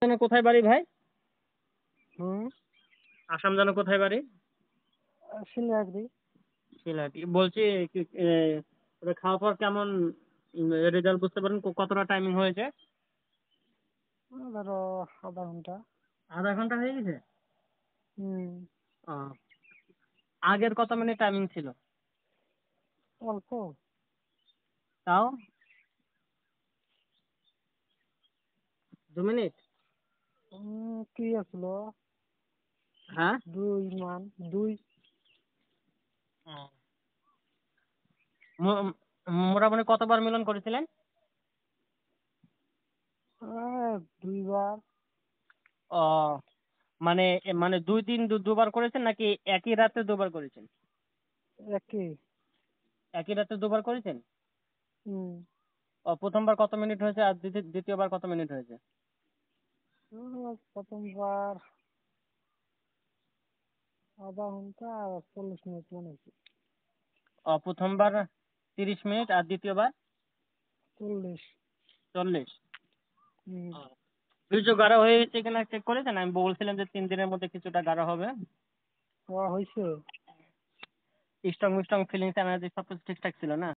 জানো কোথায় বাড়ি ভাই? হুম। আসাম জানো কোথায় বাড়ি? সিলিয়াগড়ি। সিলেটি বলছি। ওটা খাওয়া পর কেমন রেজাল্ট বুঝতে পারেন কতটা টাইমিং হয়েছে? ধরো আধা ঘন্টা। আধা ঘন্টা হয়ে গেছে। হুম। আহ, আগের কত মিনিট টাইমিং ছিল? অল্প। তাও 2 মিনিট। কি আসলো? হ্যাঁ। 2 মান 2। হুম। মোটামুটি কতবার মিলন করেছিলেন? 2বার। ও, মানে মানে 2 দিন দুবার করেছেন নাকি একই রাতে দুবার করেছেন? একই। একই রাতে দুবার করেছেন। হুম। প্রথমবার কত মিনিট হয়েছে আর দ্বিতীয়বার কত মিনিট হয়েছে? প্রথমবার আধা ঘন্টা আর 40 মিনিট মনে হচ্ছে। প্রথমবার 30 মিনিট আর দ্বিতীয়বার 40। 40। হুম। কিছু গাঢ় হয়ে গেছে কিনা চেক করেছেন? আমি বলছিলাম যে 3 দিনের মধ্যে কিছুটা গাঢ় হবে। হওয়া হয়েছে। স্ট্রং মিস্ট্রং ফিলিংস এনার্জি সবকিছু ঠিকঠাক ছিল না?